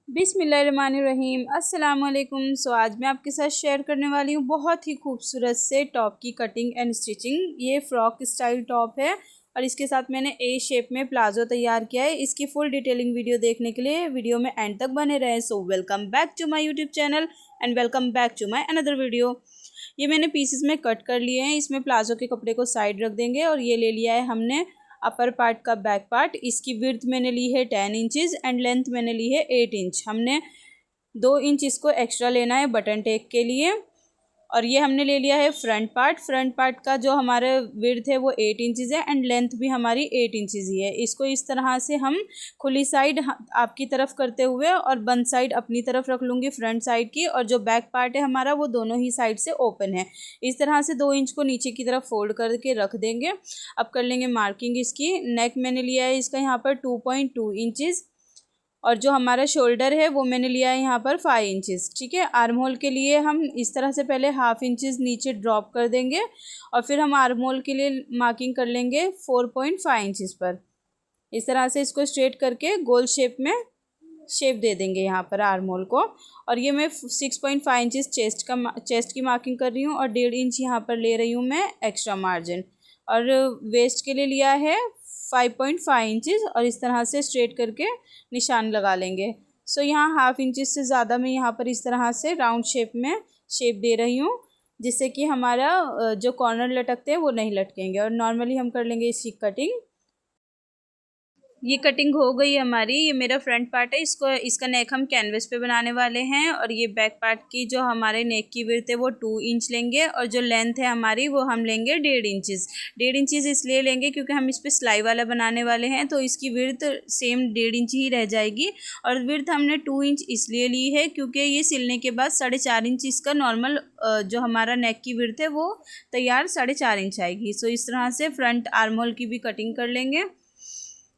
बिस्मिल्लाहिर्रहमानिर्रहीम। अस्सलाम वालेकुम। आज मैं आपके साथ शेयर करने वाली हूँ बहुत ही खूबसूरत से टॉप की कटिंग एंड स्टिचिंग। ये फ़्रॉक स्टाइल टॉप है और इसके साथ मैंने ए शेप में प्लाजो तैयार किया है। इसकी फुल डिटेलिंग वीडियो देखने के लिए वीडियो में एंड तक बने रहें। So welcome back to my YouTube channel and welcome back to my another video. ये मैंने पीसेस में कट कर लिए हैं। इसमें प्लाजो के कपड़े को साइड रख देंगे और ये ले लिया है हमने अपर पार्ट का बैक पार्ट। इसकी विड्थ मैंने ली है 10 इंचज़ एंड लेंथ मैंने ली है 8 इंच। हमने 2 इंच इसको एक्स्ट्रा लेना है बटन टेक के लिए। और ये हमने ले लिया है फ्रंट पार्ट का जो हमारे विड्थ है वो 8 इंचज़ है एंड लेंथ भी हमारी 8 इंचज़ ही है। इसको इस तरह से हम खुली साइड आपकी तरफ करते हुए और बंद साइड अपनी तरफ रख लूँगी फ्रंट साइड की, और जो बैक पार्ट है हमारा वो दोनों ही साइड से ओपन है। इस तरह से 2 इंच को नीचे की तरफ फोल्ड करके रख देंगे। अब कर लेंगे मार्किंग इसकी। नेक मैंने लिया है इसका यहाँ पर 2.2 इंचज़ और जो हमारा शोल्डर है वो मैंने लिया है यहाँ पर 5 इंचज़। ठीक है। आर्म होल के लिए हम इस तरह से पहले हाफ इंचज़ नीचे ड्रॉप कर देंगे और फिर हम आर्म होल के लिए मार्किंग कर लेंगे 4.5 इंचज़ पर। इस तरह से इसको स्ट्रेट करके गोल शेप में शेप दे देंगे यहाँ पर आर्म होल को। और ये मैं 6.5 इंचज़ चेस्ट की मार्किंग कर रही हूँ और 1.5 इंच यहाँ पर ले रही हूँ मैं एक्स्ट्रा मार्जिन। और वेस्ट के लिए लिया है 5.5 इंचज़ और इस तरह से स्ट्रेट करके निशान लगा लेंगे। सो यहाँ हाफ इंचज़ से ज़्यादा मैं यहाँ पर इस तरह से राउंड शेप में शेप दे रही हूँ, जिससे कि हमारा जो कॉर्नर लटकते हैं वो नहीं लटकेंगे। और नॉर्मली हम कर लेंगे इसकी कटिंग। ये कटिंग हो गई हमारी। ये मेरा फ्रंट पार्ट है। इसका नेक हम कैनवस पे बनाने वाले हैं। और ये बैक पार्ट की जो हमारे नेक की विड्थ है वो 2 इंच लेंगे और जो लेंथ है हमारी वो हम लेंगे 1.5 इंचज़। 1.5 इंचज़ इसलिए लेंगे क्योंकि हम इस पर सिलाई वाला बनाने वाले हैं, तो इसकी विड्थ सेम 1.5 इंच ही रह जाएगी। और विड्थ हमने 2 इंच इसलिए ली है क्योंकि ये सिलने के बाद 4.5 इंच इसका नॉर्मल जो हमारा नेक की विड्थ है वो तैयार 4.5 इंच आएगी। सो इस तरह से फ्रंट आर्म होल की भी कटिंग कर लेंगे।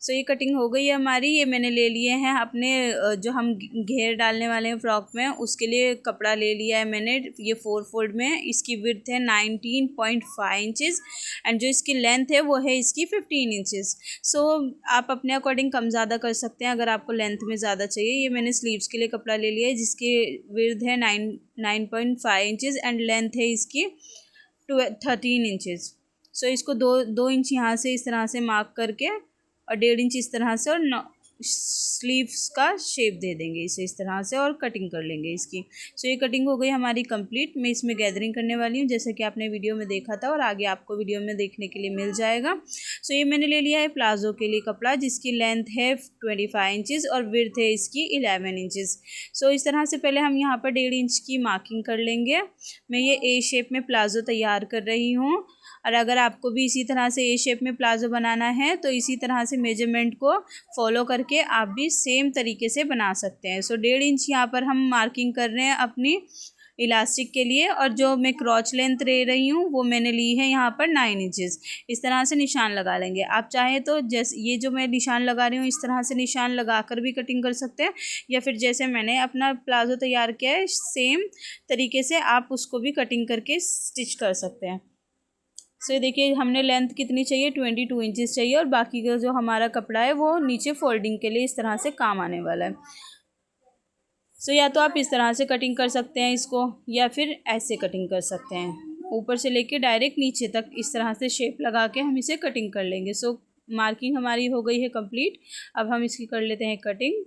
सो ये कटिंग हो गई है हमारी। ये मैंने ले लिए हैं अपने जो हम घेर डालने वाले हैं फ्रॉक में, उसके लिए कपड़ा ले लिया है मैंने। ये 4 फोल्ड में। इसकी विड्थ है 19.5 इंचज़ एंड जो इसकी लेंथ है वो है इसकी 15 इंचज़। सो आप अपने अकॉर्डिंग कम ज़्यादा कर सकते हैं अगर आपको लेंथ में ज़्यादा चाहिए। ये मैंने स्लीव्स के लिए कपड़ा ले लिया है जिसकी विड्थ है 9.5 इंचज़ एंड लेंथ है इसकी 13 इंचज़। सो इसको दो इंच यहाँ से इस तरह से मार्क करके और 1.5 इंच इस तरह से और स्लीव्स का शेप दे देंगे इसे इस तरह से और कटिंग कर लेंगे इसकी। सो ये कटिंग हो गई हमारी कंप्लीट। मैं इसमें गैदरिंग करने वाली हूँ जैसे कि आपने वीडियो में देखा था और आगे आपको वीडियो में देखने के लिए मिल जाएगा। सो ये मैंने ले लिया है प्लाजो के लिए कपड़ा जिसकी लेंथ है 25 इंचज़ और विड्थ है इसकी 11 इंचज़। सो इस तरह से पहले हम यहाँ पर 1.5 इंच की मार्किंग कर लेंगे। मैं ये ए शेप में प्लाजो तैयार कर रही हूँ और अगर आपको भी इसी तरह से ए शेप में प्लाजो बनाना है तो इसी तरह से मेजरमेंट को फॉलो करके आप भी सेम तरीके से बना सकते हैं। सो 1.5 इंच यहाँ पर हम मार्किंग कर रहे हैं अपनी इलास्टिक के लिए और जो मैं क्रॉच लेंथ ले रही हूँ वो मैंने ली है यहाँ पर 9 इंचज़। इस तरह से निशान लगा लेंगे। आप चाहें तो जैसे ये जो मैं निशान लगा रही हूँ इस तरह से निशान लगा कर भी कटिंग कर सकते हैं, या फिर जैसे मैंने अपना प्लाजो तैयार किया है सेम तरीके से आप उसको भी कटिंग करके स्टिच कर सकते हैं। सो देखिए हमने लेंथ कितनी चाहिए, 22 इंचज़ चाहिए और बाकी का जो हमारा कपड़ा है वो नीचे फोल्डिंग के लिए इस तरह से काम आने वाला है। सो या तो आप इस तरह से कटिंग कर सकते हैं इसको या फिर ऐसे कटिंग कर सकते हैं, ऊपर से लेके डायरेक्ट नीचे तक इस तरह से शेप लगा के हम इसे कटिंग कर लेंगे। सो मार्किंग हमारी हो गई है कंप्लीट। अब हम इसकी कर लेते हैं कटिंग।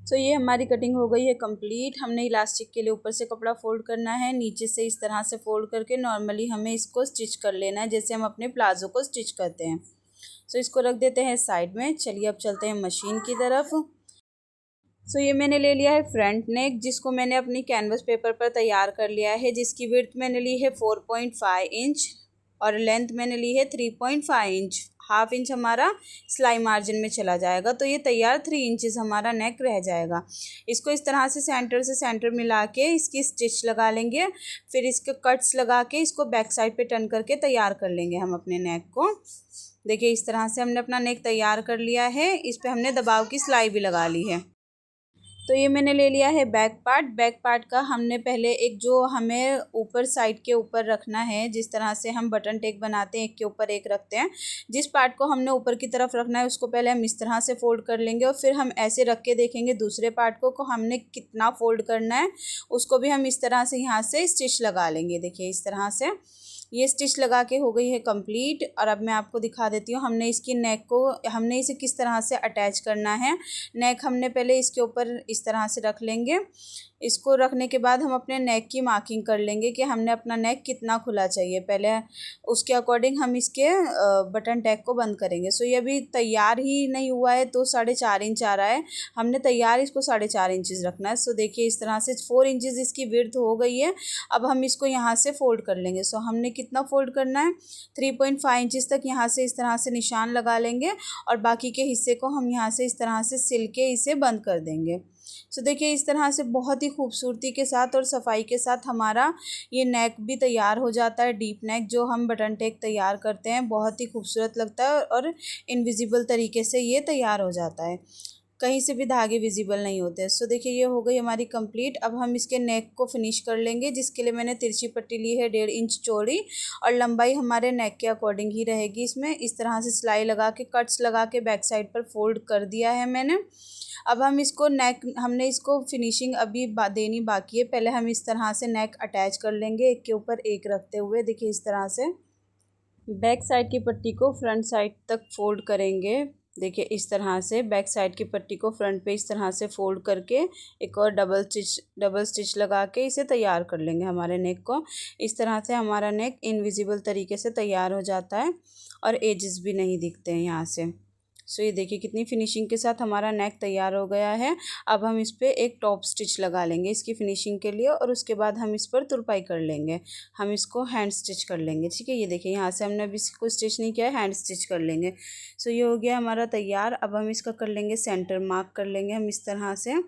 सो ये हमारी कटिंग हो गई है कंप्लीट। हमने इलास्टिक के लिए ऊपर से कपड़ा फोल्ड करना है, नीचे से इस तरह से फोल्ड करके नॉर्मली हमें इसको स्टिच कर लेना है जैसे हम अपने प्लाजो को स्टिच करते हैं। सो इसको रख देते हैं साइड में। चलिए अब चलते हैं मशीन की तरफ। सो ये मैंने ले लिया है फ्रंट नेक जिसको मैंने अपनी कैनवस पेपर पर तैयार कर लिया है, जिसकी विड्थ मैंने ली है 4.5 इंच और लेंथ मैंने ली है 3.5 इंच। हाफ इंच हमारा सिलाई मार्जिन में चला जाएगा तो ये तैयार 3 इंचज़ हमारा नेक रह जाएगा। इसको इस तरह से सेंटर मिला के इसकी स्टिच लगा लेंगे। फिर इसके कट्स लगा के इसको बैक साइड पे टर्न करके तैयार कर लेंगे हम अपने नेक को। देखिए इस तरह से हमने अपना नेक तैयार कर लिया है। इस पर हमने दबाव की सिलाई भी लगा ली है। तो ये मैंने ले लिया है बैक पार्ट। बैक पार्ट का हमने पहले एक जो हमें ऊपर साइड के ऊपर रखना है, जिस तरह से हम बटन टेक बनाते हैं एक के ऊपर एक रखते हैं, जिस पार्ट को हमने ऊपर की तरफ रखना है उसको पहले हम इस तरह से फोल्ड कर लेंगे और फिर हम ऐसे रख के देखेंगे दूसरे पार्ट को हमने कितना फोल्ड करना है। उसको भी हम इस तरह से यहाँ से स्टिच लगा लेंगे। देखिए इस तरह से ये स्टिच लगा के हो गई है कंप्लीट। और अब मैं आपको दिखा देती हूँ हमने इसकी नेक को, हमने इसे किस तरह से अटैच करना है। नेक हमने पहले इसके ऊपर इस तरह से रख लेंगे। इसको रखने के बाद हम अपने नेक की मार्किंग कर लेंगे कि हमने अपना नेक कितना खुला चाहिए। पहले उसके अकॉर्डिंग हम इसके बटन टैग को बंद करेंगे। सो ये अभी तैयार ही नहीं हुआ है तो 4.5 इंच आ रहा है, हमने तैयार इसको 4.5 इंचज़ रखना है। सो देखिए इस तरह से 4 इंचज़ इसकी विड्थ हो गई है। अब हम इसको यहाँ से फोल्ड कर लेंगे। सो हमने कितना फोल्ड करना है, 3.5 इंचज़ तक यहाँ से इस तरह से निशान लगा लेंगे और बाकी के हिस्से को हम यहाँ से इस तरह से सिल के इसे बंद कर देंगे। सो देखिए इस तरह से बहुत ही खूबसूरती के साथ और सफाई के साथ हमारा ये नेक भी तैयार हो जाता है। डीप नेक जो हम बटन टेक तैयार करते हैं बहुत ही खूबसूरत लगता है और इनविजिबल तरीके से ये तैयार हो जाता है, कहीं से भी धागे विजिबल नहीं होते। सो देखिए ये हो गई हमारी कंप्लीट। अब हम इसके नेक को फिनिश कर लेंगे, जिसके लिए मैंने तिरछी पट्टी ली है 1.5 इंच चौड़ी और लंबाई हमारे नेक के अकॉर्डिंग ही रहेगी। इसमें इस तरह से सिलाई लगा के कट्स लगा के बैक साइड पर फोल्ड कर दिया है मैंने। अब हम इसको नेक, हमने इसको फिनिशिंग अभी देनी बाकी है। पहले हम इस तरह से नेक अटैच कर लेंगे एक के ऊपर एक रखते हुए। देखिए इस तरह से बैक साइड की पट्टी को फ्रंट साइड तक फोल्ड करेंगे। देखिए इस तरह से बैक साइड की पट्टी को फ्रंट पे इस तरह से फोल्ड करके एक और डबल स्टिच लगा के इसे तैयार कर लेंगे हमारे नेक को। इस तरह से हमारा नेक इनविजिबल तरीके से तैयार हो जाता है और एजेस भी नहीं दिखते हैं यहाँ से। सो ये देखिए कितनी फिनिशिंग के साथ हमारा नेक तैयार हो गया है। अब हम इस पर एक टॉप स्टिच लगा लेंगे इसकी फिनिशिंग के लिए और उसके बाद हम इस पर तुरपाई कर लेंगे। हम इसको हैंड स्टिच कर लेंगे। ठीक है, ये देखिए यहाँ से हमने अभी इसको स्टिच नहीं किया है, हैंड स्टिच कर लेंगे। सो ये हो गया हमारा तैयार। अब हम इसका कर लेंगे सेंटर मार्क कर लेंगे हम इस तरह से।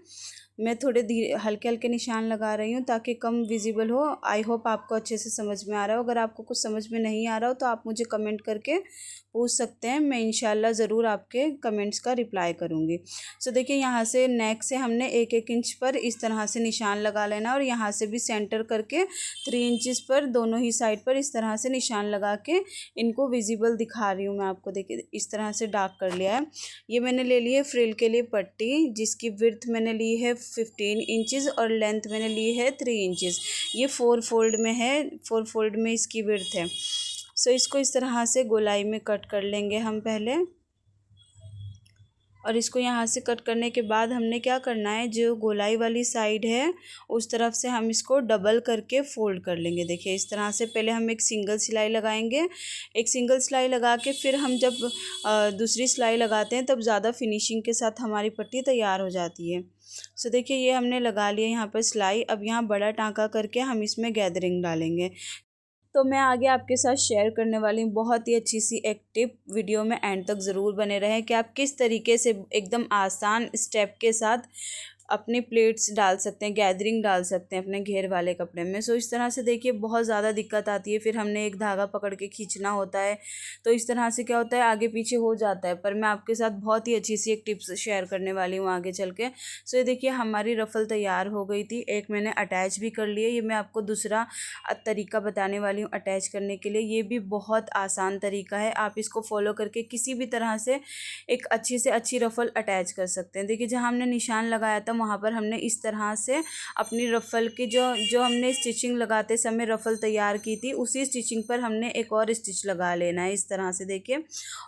मैं थोड़े धीरे हल्के हल्के निशान लगा रही हूँ ताकि कम विजिबल हो। आई होप आपको अच्छे से समझ में आ रहा हो। अगर आपको कुछ समझ में नहीं आ रहा हो तो आप मुझे कमेंट करके पूछ सकते हैं, मैं इंशाल्लाह ज़रूर आपके कमेंट्स का रिप्लाई करूँगी। सो देखिए यहाँ से नेक से हमने 1-1 इंच पर इस तरह से निशान लगा लेना और यहाँ से भी सेंटर करके 3 इंचज़ पर दोनों ही साइड पर इस तरह से निशान लगा के इनको विजिबल दिखा रही हूँ मैं आपको। देखिए इस तरह से डार्क कर लिया है। ये मैंने ले ली है फ्रिल के लिए पट्टी, जिसकी विड्थ मैंने ली है 15 इंचज़ और लेंथ मैंने ली है 3 इंचज़। ये 4 फोल्ड में है, 4 फोल्ड में इसकी विड्थ है। सो इसको इस तरह से गोलाई में कट कर लेंगे हम पहले। और इसको यहाँ से कट करने के बाद हमने क्या करना है, जो गोलाई वाली साइड है उस तरफ से हम इसको डबल करके फोल्ड कर लेंगे। देखिए इस तरह से पहले हम एक सिंगल सिलाई लगाएंगे। एक सिंगल सिलाई लगा के फिर हम जब दूसरी सिलाई लगाते हैं तब ज़्यादा फिनिशिंग के साथ हमारी पट्टी तैयार हो जाती है। सो देखिए ये हमने लगा लिया यहाँ पर सिलाई। अब यहाँ बड़ा टाँका करके हम इसमें गैदरिंग डालेंगे। तो मैं आगे आपके साथ शेयर करने वाली हूँ बहुत ही अच्छी सी एक टिप। वीडियो में एंड तक ज़रूर बने रहें कि आप किस तरीके से एकदम आसान स्टेप के साथ अपने प्लेट्स डाल सकते हैं, गैदरिंग डाल सकते हैं अपने घेर वाले कपड़े में। सो इस तरह से देखिए बहुत ज़्यादा दिक्कत आती है, फिर हमने एक धागा पकड़ के खींचना होता है तो इस तरह से क्या होता है आगे पीछे हो जाता है। पर मैं आपके साथ बहुत ही अच्छी सी एक टिप्स शेयर करने वाली हूँ आगे चल के। सो ये देखिए हमारी रफ़ल तैयार हो गई थी। एक मैंने अटैच भी कर लिया। ये मैं आपको दूसरा तरीका बताने वाली हूँ अटैच करने के लिए। ये भी बहुत आसान तरीका है, आप इसको फॉलो करके किसी भी तरह से एक अच्छी से अच्छी रफ़ल अटैच कर सकते हैं। देखिए जहाँ हमने निशान लगाया था वहाँ पर हमने इस तरह से अपनी रफ़ल की जो हमने स्टिचिंग लगाते समय रफ़ल तैयार की थी उसी स्टिचिंग पर हमने एक और स्टिच लगा लेना है इस तरह से। देखिए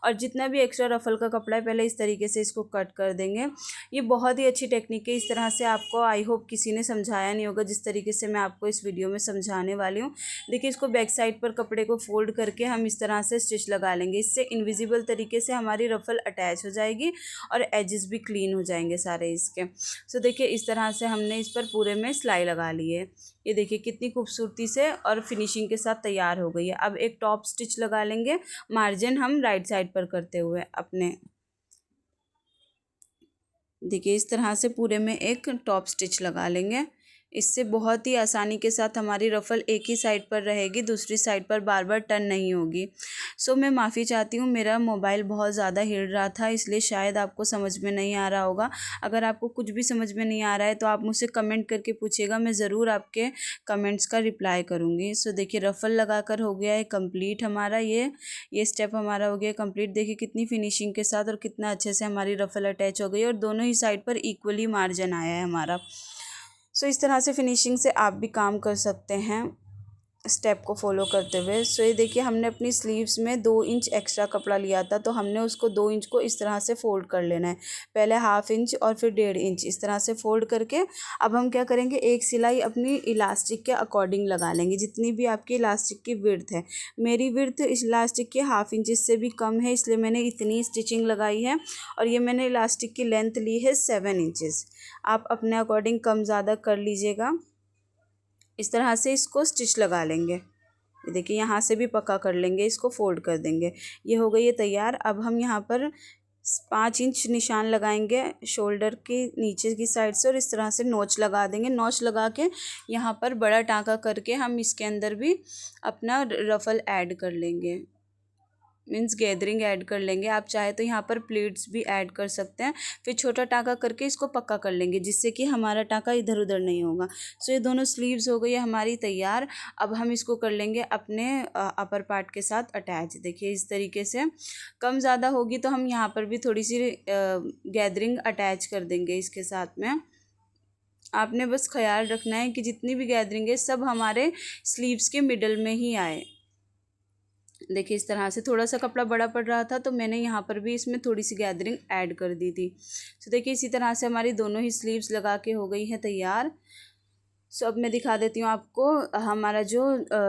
और जितना भी एक्स्ट्रा रफ़ल का कपड़ा है पहले इस तरीके से इसको कट कर देंगे। ये बहुत ही अच्छी टेक्निक है। इस तरह से आपको आई होप किसी ने समझाया नहीं होगा जिस तरीके से मैं आपको इस वीडियो में समझाने वाली हूँ। देखिए इसको बैक साइड पर कपड़े को फोल्ड करके हम इस तरह से स्टिच लगा लेंगे। इससे इनविजिबल तरीके से हमारी रफ़ल अटैच हो जाएगी और एजेस भी क्लीन हो जाएंगे सारे इसके। सो देखिए इस तरह से हमने इस पर पूरे में सिलाई लगा ली है। ये देखिए कितनी खूबसूरती से और फिनिशिंग के साथ तैयार हो गई है। अब एक टॉप स्टिच लगा लेंगे, मार्जिन हम राइट साइड पर करते हुए अपने। देखिए इस तरह से पूरे में एक टॉप स्टिच लगा लेंगे इससे बहुत ही आसानी के साथ हमारी रफ़ल एक ही साइड पर रहेगी, दूसरी साइड पर बार बार टर्न नहीं होगी। सो मैं माफ़ी चाहती हूँ, मेरा मोबाइल बहुत ज़्यादा हिल रहा था, इसलिए शायद आपको समझ में नहीं आ रहा होगा। अगर आपको कुछ भी समझ में नहीं आ रहा है तो आप मुझसे कमेंट करके पूछिएगा, मैं ज़रूर आपके कमेंट्स का रिप्लाई करूँगी। सो देखिए रफ़ल लगाकर हो गया है कंप्लीट हमारा, ये स्टेप हमारा हो गया कंप्लीट। देखिए कितनी फिनिशिंग के साथ और कितना अच्छे से हमारी रफ़ल अटैच हो गई और दोनों ही साइड पर इक्वली मार्जिन आया है हमारा। सो इस तरह से फिनिशिंग से आप भी काम कर सकते हैं स्टेप को फॉलो करते हुए। सो ये देखिए हमने अपनी स्लीव्स में 2 इंच एक्स्ट्रा कपड़ा लिया था, तो हमने उसको 2 इंच को इस तरह से फ़ोल्ड कर लेना है। पहले हाफ इंच और फिर 1.5 इंच इस तरह से फ़ोल्ड करके अब हम क्या करेंगे, एक सिलाई अपनी इलास्टिक के अकॉर्डिंग लगा लेंगे, जितनी भी आपकी इलास्टिक की विड्थ है। मेरी विड्थ इस इलास्टिक के हाफ इंच से भी कम है, इसलिए मैंने इतनी स्टिचिंग लगाई है। और ये मैंने इलास्टिक की लेंथ ली है 7 इंचेस। आप अपने अकॉर्डिंग कम ज़्यादा कर लीजिएगा। इस तरह से इसको स्टिच लगा लेंगे। ये देखिए यहाँ से भी पक्का कर लेंगे, इसको फोल्ड कर देंगे। ये हो गई है तैयार। अब हम यहाँ पर 5 इंच निशान लगाएंगे शोल्डर के नीचे की साइड से और इस तरह से नोच लगा देंगे। नोच लगा के यहाँ पर बड़ा टाँका करके हम इसके अंदर भी अपना रफ़ल ऐड कर लेंगे, मीन्स गैदरिंग ऐड कर लेंगे। आप चाहे तो यहाँ पर प्लीट्स भी ऐड कर सकते हैं। फिर छोटा टाँका करके इसको पक्का कर लेंगे, जिससे कि हमारा टाँका इधर उधर नहीं होगा। सो ये दोनों स्लीव्स हो गई है हमारी तैयार। अब हम इसको कर लेंगे अपने अपर पार्ट के साथ अटैच। देखिए इस तरीके से कम ज़्यादा होगी तो हम यहाँ पर भी थोड़ी सी गैदरिंग अटैच कर देंगे इसके साथ में। आपने बस ख्याल रखना है कि जितनी भी गैदरिंग है सब हमारे स्लीव्स के मिडल में ही आए। देखिए इस तरह से थोड़ा सा कपड़ा बड़ा पड़ रहा था तो मैंने यहाँ पर भी इसमें थोड़ी सी गैदरिंग ऐड कर दी थी। तो देखिए इसी तरह से हमारी दोनों ही स्लीव्स लगा के हो गई है तैयार। सो अब मैं दिखा देती हूँ आपको हमारा जो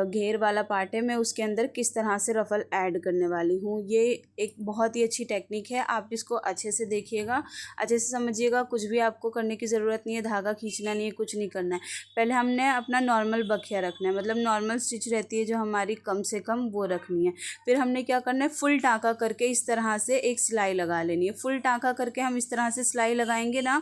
घेर वाला पार्ट है, मैं उसके अंदर किस तरह से रफ़ल ऐड करने वाली हूँ। ये एक बहुत ही अच्छी टेक्निक है, आप इसको अच्छे से देखिएगा, अच्छे से समझिएगा। कुछ भी आपको करने की ज़रूरत नहीं है, धागा खींचना नहीं है, कुछ नहीं करना है। पहले हमने अपना नॉर्मल बखिया रखना है, मतलब नॉर्मल स्टिच रहती है जो हमारी कम से कम, वो रखनी है। फिर हमने क्या करना है, फुल टाँका करके इस तरह से एक सिलाई लगा लेनी है। फुल टाँका करके हम इस तरह से सिलाई लगाएंगे ना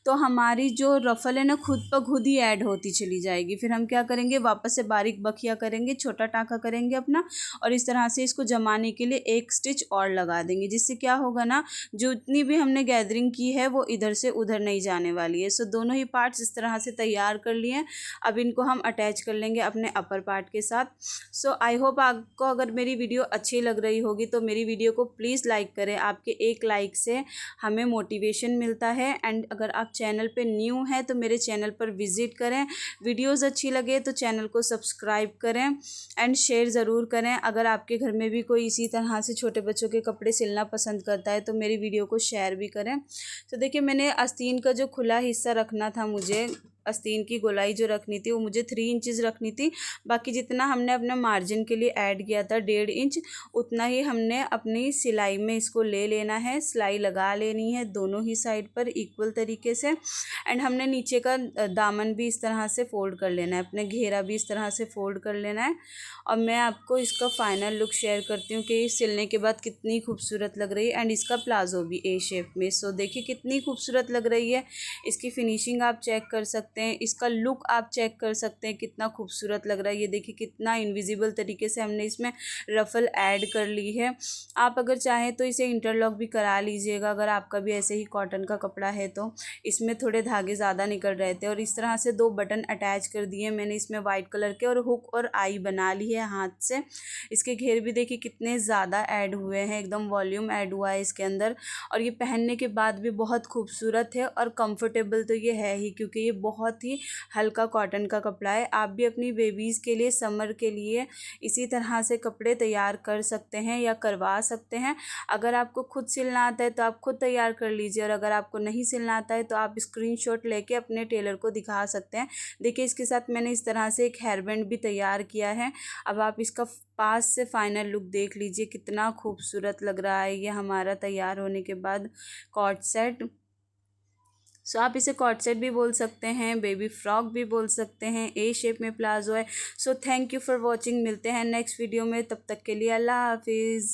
तो हमारी जो रफ़ल है ना खुद ब खुद ही ऐड होती चली जाएगी। फिर हम क्या करेंगे, वापस से बारीक बखिया करेंगे, छोटा टाँका करेंगे अपना और इस तरह से इसको जमाने के लिए एक स्टिच और लगा देंगे, जिससे क्या होगा ना, जो इतनी भी हमने गैदरिंग की है वो इधर से उधर नहीं जाने वाली है। सो दोनों ही पार्ट्स इस तरह से तैयार कर लिए। अब इनको हम अटैच कर लेंगे अपने अपर पार्ट के साथ। सो आई होप आपको अगर मेरी वीडियो अच्छी लग रही होगी तो मेरी वीडियो को प्लीज़ लाइक करें। आपके एक लाइक से हमें मोटिवेशन मिलता है। एंड अगर आप चैनल पे न्यू हैं तो मेरे चैनल पर विज़िट करें। वीडियोस अच्छी लगे तो चैनल को सब्सक्राइब करें एंड शेयर ज़रूर करें। अगर आपके घर में भी कोई इसी तरह से छोटे बच्चों के कपड़े सिलना पसंद करता है तो मेरी वीडियो को शेयर भी करें। तो देखिए मैंने आस्तीन का जो खुला हिस्सा रखना था, मुझे आस्तीन की गोलाई जो रखनी थी वो मुझे 3 इंचज़ रखनी थी। बाकी जितना हमने अपने मार्जिन के लिए ऐड किया था 1.5 इंच, उतना ही हमने अपनी सिलाई में इसको ले लेना है। सिलाई लगा लेनी है दोनों ही साइड पर इक्वल तरीके से। एंड हमने नीचे का दामन भी इस तरह से फ़ोल्ड कर लेना है, अपने घेरा भी इस तरह से फ़ोल्ड कर लेना है। और मैं आपको इसका फ़ाइनल लुक शेयर करती हूँ कि सिलने के बाद कितनी खूबसूरत लग रही है। एंड इसका प्लाजो भी ए शेप में। सो देखिए कितनी खूबसूरत लग रही है। इसकी फिनिशिंग आप चेक कर सकते हैं, इसका लुक आप चेक कर सकते हैं, कितना खूबसूरत लग रहा है। ये देखिए कितना इनविजिबल तरीके से हमने इसमें रफ़ल ऐड कर ली है। आप अगर चाहें तो इसे इंटरलॉक भी करा लीजिएगा, अगर आपका भी ऐसे ही कॉटन का कपड़ा है तो। इसमें थोड़े धागे ज़्यादा निकल रहे थे। और इस तरह से 2 बटन अटैच कर दिए मैंने इसमें वाइट कलर के, और हुक और आई बना ली है हाथ से। इसके घेर भी देखिए कितने ज़्यादा ऐड हुए हैं, एकदम वॉल्यूम ऐड हुआ है इसके अंदर। और ये पहनने के बाद भी बहुत खूबसूरत है और कंफर्टेबल तो ये है ही, क्योंकि ये बहुत ही हल्का कॉटन का कपड़ा है। आप भी अपनी बेबीज़ के लिए समर के लिए इसी तरह से कपड़े तैयार कर सकते हैं या करवा सकते हैं। अगर आपको खुद सिलना आता है तो आप खुद तैयार कर लीजिए, और अगर आपको नहीं सिलना आता है तो आप स्क्रीनशॉट लेके अपने टेलर को दिखा सकते हैं। देखिए इसके साथ मैंने इस तरह से एक हेयर बैंड भी तैयार किया है। अब आप इसका पास से फाइनल लुक देख लीजिए, कितना खूबसूरत लग रहा है ये हमारा तैयार होने के बाद कॉट सेट। सो आप इसे कॉट सेट भी बोल सकते हैं, बेबी फ्रॉक भी बोल सकते हैं, ए शेप में प्लाजो है। So thank you for watching. मिलते हैं नेक्स्ट वीडियो में, तब तक के लिए अल्लाह हाफिज़।